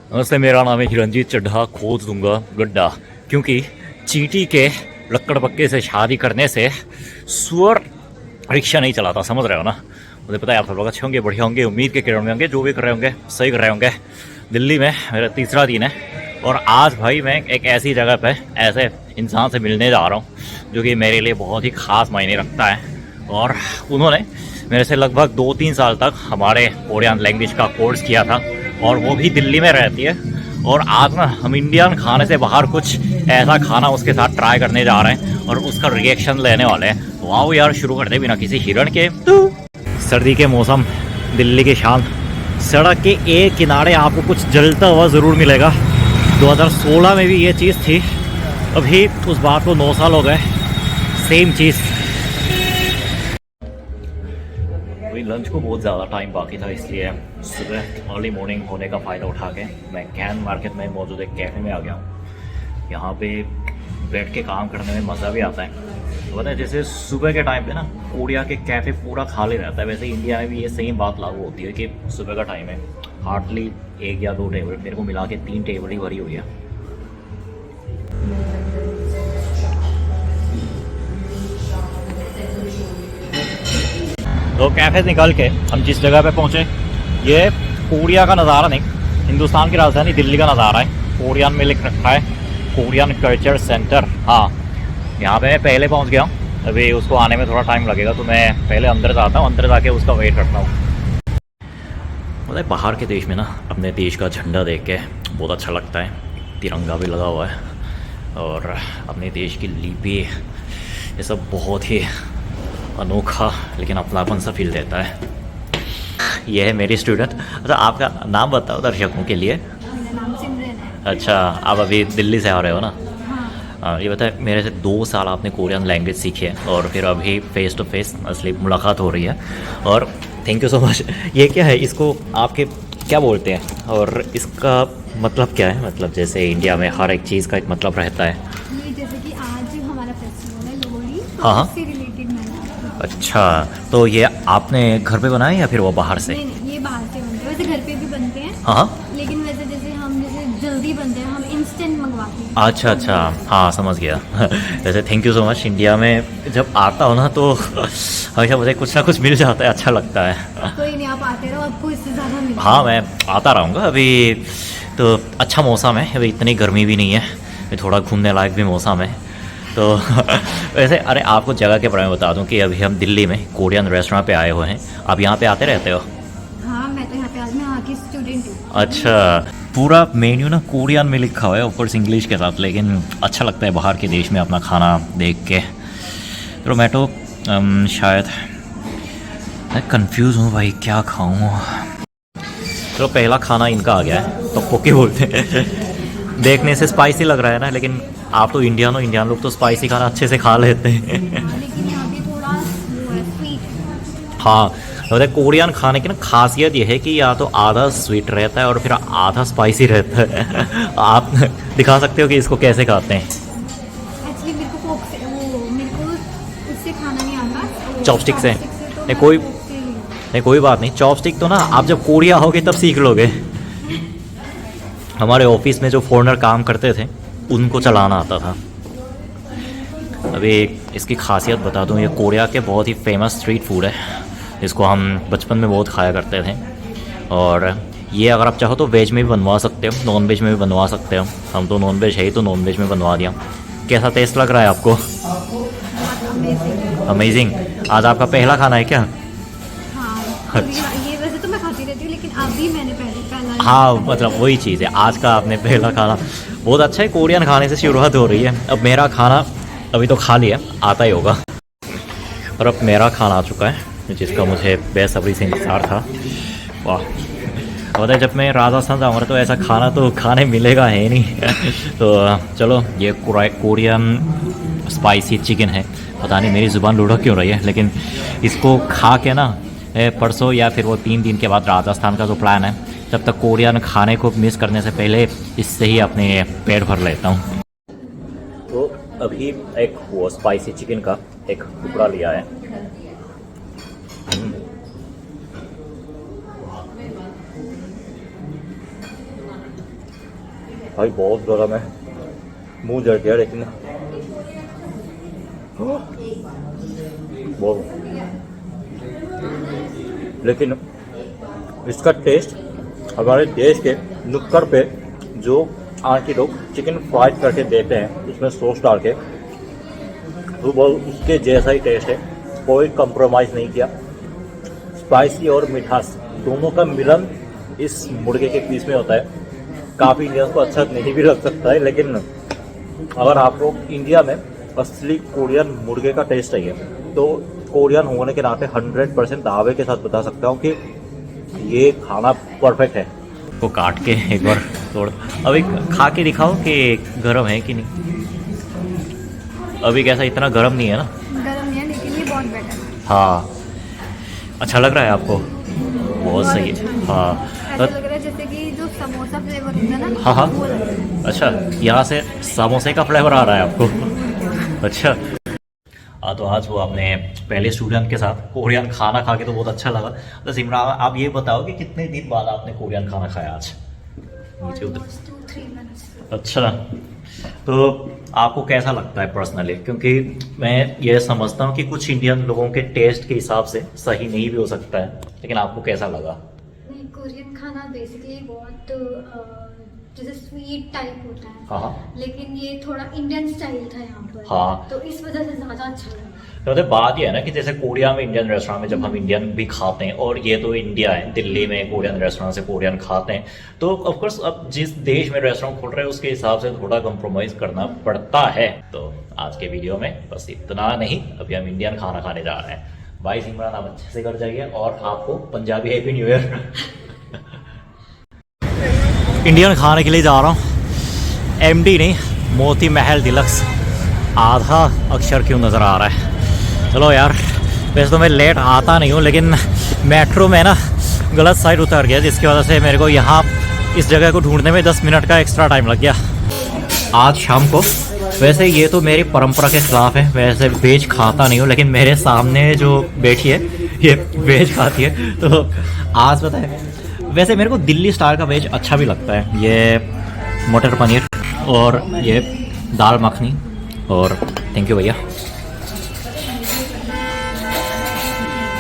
नमस्ते, मेरा नाम है हिरंजीत चड्ढा। खोद दूंगा गड्ढा, क्योंकि चींटी के लक्कड़ पक्के से शादी करने से सुअर रिक्शा नहीं चलाता, समझ रहे हो ना। मुझे पता है आप सब लोग अच्छे होंगे, बढ़िया होंगे, उम्मीद के किरण में होंगे, जो भी कर रहे होंगे सही कर रहे होंगे। दिल्ली में मेरा तीसरा दिन है और आज भाई मैं एक ऐसी जगह पे ऐसे इंसान से मिलने जा रहा हूँ जो कि मेरे लिए बहुत ही ख़ास मायने रखता है। और उन्होंने मेरे से लगभग 2-3 साल तक हमारे कोरियन लैंग्वेज का कोर्स किया था और वो भी दिल्ली में रहती है। और आज ना हम इंडियन खाने से बाहर कुछ ऐसा खाना उसके साथ ट्राई करने जा रहे हैं और उसका रिएक्शन लेने वाले हैं। तो आओ यार शुरू करते बिना किसी हिरण के। सर्दी के मौसम, दिल्ली के शाम, सड़क के एक किनारे आपको कुछ जलता हुआ ज़रूर मिलेगा। 2016 में भी ये चीज़ थी, अभी उस बात को 9 साल हो गए, सेम चीज़। अभी लंच को बहुत ज़्यादा टाइम बाकी था, इसलिए सुबह अर्ली मॉर्निंग होने का फ़ायदा उठा के मैं कैन मार्केट में मौजूद एक कैफ़े में आ गया हूँ। यहाँ पे बैठ के काम करने में मज़ा भी आता है। तो पता है जैसे सुबह के टाइम पे ना कोरिया के कैफ़े पूरा खाली रहता है, वैसे इंडिया में भी ये सेम बात लागू होती है कि सुबह का टाइम है, हार्डली 1 या 2 टेबल, मेरे को मिला के 3 टेबल ही भरी हुई है। तो कैफ़े निकल के हम जिस जगह पे पहुँचे, ये कोरिया का नज़ारा नहीं, हिंदुस्तान की राजधानी दिल्ली का नज़ारा है। कोरियन में लिख रखा है कोरियन कल्चर सेंटर। हाँ, यहाँ पे मैं पहले पहुँच गया हूँ, अभी उसको आने में थोड़ा टाइम लगेगा, तो मैं पहले अंदर जाता हूँ, अंदर जाके उसका वेट करता हूँ। मतलब बाहर के देश में ना अपने देश का झंडा देख के बहुत अच्छा लगता है, तिरंगा भी लगा हुआ है और अपने देश की लिपि, ये सब बहुत ही अनोखा लेकिन अपनापन सा फील देता है। यह है मेरी स्टूडेंट। अच्छा, आपका नाम बताओ दर्शकों के लिए। मेरा नाम सिमरन है। अच्छा, आप अभी दिल्ली से आ रहे हो ना। हाँ। ये बताए, मेरे से 2 साल आपने कोरियन लैंग्वेज सीखी है और फिर अभी फेस टू फेस असली मुलाकात हो रही है, और थैंक यू सो मच। ये क्या है, इसको आपके क्या बोलते हैं और इसका मतलब क्या है? मतलब जैसे इंडिया में हर एक चीज़ का एक मतलब रहता है। ये जैसे कि आज हमारा फेस्टिवल है लोहड़ी, तो हाँ हाँ। उससे रिलेटेड मैंने अच्छा, तो ये आपने घर पे बनाया या फिर वो बाहर से? नहीं, ये बाहर से बनते हैं, वैसे घर पे भी बनते हैं। हाँ हाँ। लेकिन वैसे जैसे हम जैसे जल्दी बनते हैं, हम इंस्टेंट मंगवाते हैं। अच्छा अच्छा, हाँ समझ गया। वैसे thank you so much. India में जब आता हो ना तो हमेशा मुझे कुछ ना कुछ मिल जाता है, अच्छा लगता है। कोई नहीं, आप आते रहो, आपको इससे ज़्यादा मिलेगा। हाँ, मैं आता रहूँगा। अभी तो अच्छा मौसम है, अभी इतनी गर्मी भी नहीं है, अभी थोड़ा घूमने लायक भी मौसम है। तो वैसे अरे आपको जगह के बारे में बता दूं कि अभी हम दिल्ली में कोरियन रेस्टोरेंट पे आए हुए हैं। आप यहाँ पे आते रहते हो? हाँ, मैं तो यहाँ पे आज मैं यहाँ की स्टूडेंट हूँ। अच्छा, पूरा मेन्यू ना कोरियन में लिखा हुआ है, ऊपर इंग्लिश के साथ, लेकिन अच्छा लगता है बाहर के देश में अपना खाना देख के। तो मैं तो शायद मैं कंफ्यूज हूँ भाई, क्या खाऊँ। तो पहला खाना इनका आ गया है, तो पोके बोलते हैं। देखने से स्पाइसी लग रहा है ना, लेकिन आप तो इंडियन हो, इंडियन लोग तो स्पाइसी खाना अच्छे से खा लेते हैं। लेकिन यहाँ पे थोड़ा वो है, स्वीट। हाँ, तो कोरियन खाने की ना खासियत ये है कि या तो आधा स्वीट रहता है और फिर आधा स्पाइसी रहता है। आप दिखा सकते हो कि इसको कैसे खाते हैं? एक्चुअली मेरे को मेरे को उससे खाना नहीं आता, चॉपस्टिक से? तो नहीं मैं कोई fork से ही- नहीं, कोई बात नहीं। चॉपस्टिक तो ना आप जब कोरिया होगे तब सीख लोगे। हमारे ऑफिस में जो फॉरेनर काम करते थे उनको चलाना आता था। अभी इसकी खासियत बता दूं, ये कोरिया के बहुत ही फेमस स्ट्रीट फूड है, इसको हम बचपन में बहुत खाया करते थे। और ये अगर आप चाहो तो वेज में भी बनवा सकते हो, नॉन वेज में भी बनवा सकते हो। हम तो नॉन वेज है ही, तो नॉन वेज में बनवा दिया। कैसा टेस्ट लग रहा है आपको? अमेजिंग। आज आपका पहला खाना है क्या? हाँ, ये वैसे तो मैं खाती रहती हूँ, लेकिन अभी मैंने पहला हाँ, मतलब वही चीज़ है, आज का आपने पहला खाना। बहुत अच्छा है, कोरियन खाने से शुरुआत हो रही है। अब मेरा खाना अभी तो खा लिया, आता ही होगा। और अब मेरा खाना आ चुका है, जिसका मुझे बेसब्री से इंतज़ार था। वाह, पता है जब मैं राजस्थान जाऊँगा तो ऐसा खाना तो खाने मिलेगा है नहीं। तो चलो, ये कोरियन स्पाइसी चिकन है। पता नहीं मेरी ज़ुबान लुढ़क क्यों रही है, लेकिन इसको खा के ना परसों या फिर वो 3 दिन के बाद राजस्थान का जो प्लान है, जब तक कोरियन खाने को मिस करने से पहले इससे ही अपने पेट भर लेता हूँ। तो अभी एक वो स्पाइसी चिकन का एक टुकड़ा लिया है। भाई बहुत गर्म है, मुंह जल गया लेकिन बहुत, लेकिन इसका टेस्ट हमारे देश के नुक्कड़ पे जो आंटी लोग चिकन फ्राइड करके देते हैं उसमें सॉस डाल के, तो वो उसके जैसा ही टेस्ट है, कोई कंप्रोमाइज़ नहीं किया। स्पाइसी और मिठास दोनों का मिलन इस मुर्गे के पीस में होता है। काफ़ी इंडियंस को अच्छा नहीं भी लग सकता है, लेकिन अगर आपको इंडिया में असली कोरियन मुर्गे का टेस्ट चाहिए तो कोरियन होने के नाते 100% दावे के साथ बता सकता हूँ कि ये खाना परफेक्ट है। को काट के एक बार तोड़, अभी खा के दिखाओ कि गर्म है कि नहीं। अभी कैसा इतना गर्म नहीं है ना? गर्म नहीं है लेकिन ये बहुत बेटर है। हाँ, अच्छा लग रहा है आपको? बहुत सही है। हाँ ऐसा लग रहा है जैसे कि जो समोसा फ्लेवर होता है ना, हाँ हाँ, वो लग रहा है। अच्छा यहाँ से समोसे का फ्लेवर आ रहा है आपको? अच्छा तो आज वो आपने पहले स्टूडेंट के साथ कोरियन खाना खा के तो बहुत अच्छा लगा। तो सिमरान आप ये बताओ कि कितने दिन बाद आपने कोरियन खाना खाया आज? नीचे उधर। Almost 2-3 months। अच्छा, तो आपको कैसा लगता है पर्सनली? क्योंकि मैं ये समझता हूँ कि कुछ इंडियन लोगों के टेस्ट के हिसाब से सही नहीं भी हो सकता है, लेकिन आपको कैसा लगा? नहीं, कोरियन खाना बेसिकली बहुत जैसे स्वीट टाइप होता है। हाँ, लेकिन ये थोड़ा इंडियन स्टाइल था यहाँ पर। हाँ। तो इस वजह से ज्यादा अच्छा लगा। तो बात ये है ना कि जैसे कोरिया में इंडियन रेस्टोरेंट में जब हम इंडियन भी खाते हैं, और ये तो इंडिया है, दिल्ली में कोरियन रेस्टोरेंट से कोरियन खाते हैं, तो ऑफकोर्स अब जिस देश में रेस्टोरेंट खुल रहे हैं उसके हिसाब से थोड़ा कंप्रोमाइज करना पड़ता है। तो आज के वीडियो में बस इतना नहीं, अभी हम इंडियन खाना खाने जा रहे हैं। भाई सिमरन आप अच्छे से कर जाइए, और आपको Punjabi happy new year. Indian खाने के लिए जा रहा हूँ, एमडी नहीं, मोती महल डिलक्स। आधा अक्षर क्यों नज़र आ रहा है? चलो यार, वैसे तो मैं लेट आता नहीं हूँ, लेकिन मेट्रो में ना गलत साइड उतर गया, जिसकी वजह से मेरे को यहाँ इस जगह को ढूंढने में 10 मिनट का एक्स्ट्रा टाइम लग गया आज शाम को। वैसे ये तो मेरी परंपरा के खिलाफ है, वैसे वेज खाता नहीं हूँ, लेकिन मेरे सामने जो बैठी है ये वेज खाती है, तो आज पता है, वैसे मेरे को दिल्ली स्टाइल का वेज अच्छा भी लगता है। ये मटर पनीर और ये दाल मखनी, और थैंक यू भैया।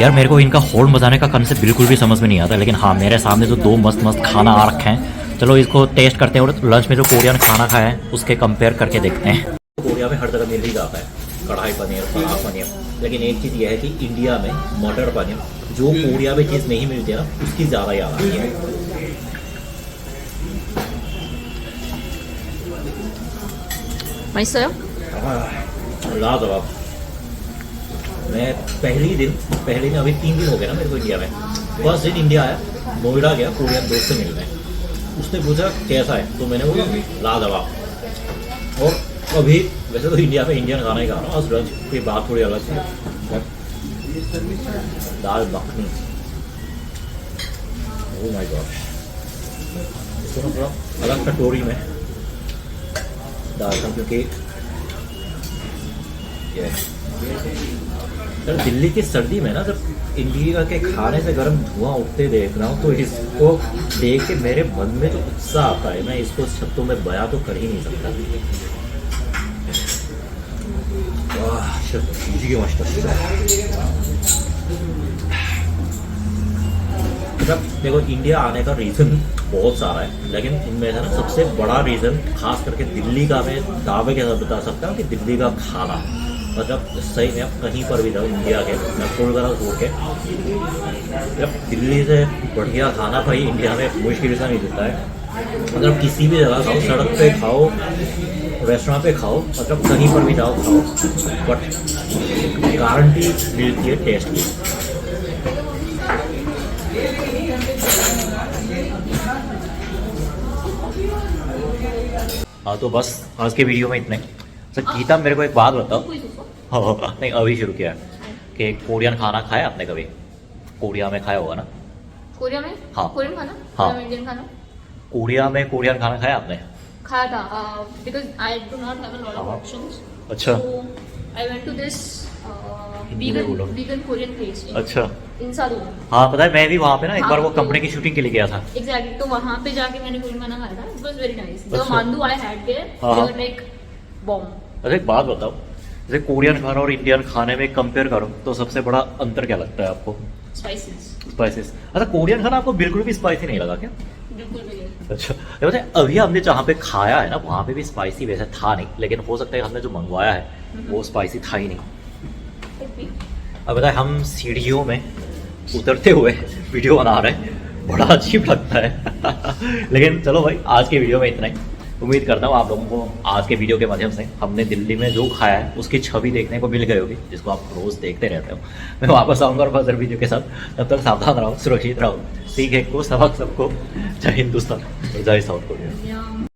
यार मेरे को इनका होल्ड बजाने का कंसेप्ट बिल्कुल भी समझ में नहीं आता, लेकिन हाँ, मेरे सामने जो 2 मस्त मस्त खाना आ रखे हैं, चलो इसको टेस्ट करते हैं, और लंच में जो कोरियन खाना खाया है उसके कंपेयर करके देखते हैं। कोरिया में हर जगह मिल ही जाता है कढ़ाई पनीर, पराग पनीर, लेकिन एक चीज़ यह है कि इंडिया में मटर पनीर जो कोरिया में चीज़ नहीं मिलती है ना, उसकी ज़्यादा याद आती है। 맛있어요? लाजवाब। मैं पहले दिन अभी 3 दिन हो गए ना मेरे को इंडिया में। फर्स्ट दिन इंडिया आया, नोएडा गया कोरियन दोस्त से मिलने, उसने पूछा कैसा है, तो मैंने बोला लाजवाब। और अभी वैसे तो इंडिया में इंडियन खाना ही खा रहा हूँ, आज लंच की बात थोड़ी अलग थी। दाल मखनी, ओह माय गॉड, इसको ना थोड़ा अलग कटोरी में डालता हूँ, क्योंकि सर दिल्ली की सर्दी में ना जब इंडिया के खाने से गर्म धुआं उठते देख रहा हूँ, तो इसको देख के मेरे मन में जो उत्साह आता है, मैं इसको शब्दों में बयां तो कर ही नहीं सकता। जब देखो, इंडिया आने का रीज़न बहुत सारा है, लेकिन इनमें से ना सबसे बड़ा रीज़न, खास करके दिल्ली का, मैं दावे के साथ बता सकता हूँ कि दिल्ली का खाना, मतलब सही में आप कहीं पर भी जाओ इंडिया के, मैं कोलकाता छोड़ के, जब दिल्ली से बढ़िया खाना भाई इंडिया में मुश्किल से नहीं मिलता है। मतलब किसी भी जगह खाओ, सड़क पे खाओ, रेस्टोरेंट पे खाओ, मतलब कहीं पर भी जाओ खाओ, बट गारंटी मिलती है टेस्ट की। हाँ, तो बस आज के वीडियो में इतने। सर गीता, मेरे को एक बात बताओ। हाँ नहीं, अभी शुरू किया कि कोरियन खाना खाया आपने कभी? कोरिया में खाया होगा ना? कोरिया में? हाँ। कोरियन खाना? हाँ। इंडियन खाना? कोरिया में कोरियन खाना खाया आपने? खाया था, because I do not have a lot of हाँ। options. अच्छा। So I went to this Hindi में बोलो। vegan Korean place. अच्छा। इन सालों में हाँ पता है, मैं भी वहाँ पे ना एक हाँ, बार वो तो- कंपनी की शूटिंग के लिए गया था। एग्जैक्टली, तो वहाँ पे जाके मैंने कोरियन खाना खाया था, it was very nice. The अच्छा। मांडू आई हैड देयर, हाँ, दे हाँ। Were like bomb. अच्छा एक बात बताओ, जैसे कोरियन खाना और इंडियन खाने में कंपेयर करो तो सबसे बड़ा अंतर क्या लगता है आपको? Spices spices. अच्छा कोरियन खाना आपको बिल्कुल भी स्पाइसी नहीं लगा क्या? बिल्कुल भी नहीं। अच्छा ये बताए, अभी हमने जहाँ पे खाया है ना वहाँ पे भी स्पाइसी वैसे था नहीं, लेकिन हो सकता है हमने जो मंगवाया है वो स्पाइसी था ही नहीं। Could be। अब बताए हम सीढ़ियों में उतरते हुए वीडियो बना रहे हैं, बड़ा अजीब लगता है लेकिन चलो भाई आज के वीडियो में इतना ही। उम्मीद करता हूँ आप लोगों को आज के वीडियो के माध्यम से हमने दिल्ली में जो खाया है उसकी छवि देखने को मिल गई होगी, जिसको आप रोज़ देखते रहते हो। मैं वापस आऊँगा और फर्दर वीडियो के साथ, तब तक सावधान रहो, सुरक्षित रहो, सीखे को सबक सबको। जय हिंदुस्तान और जय साउथ कोरिया। Yeah।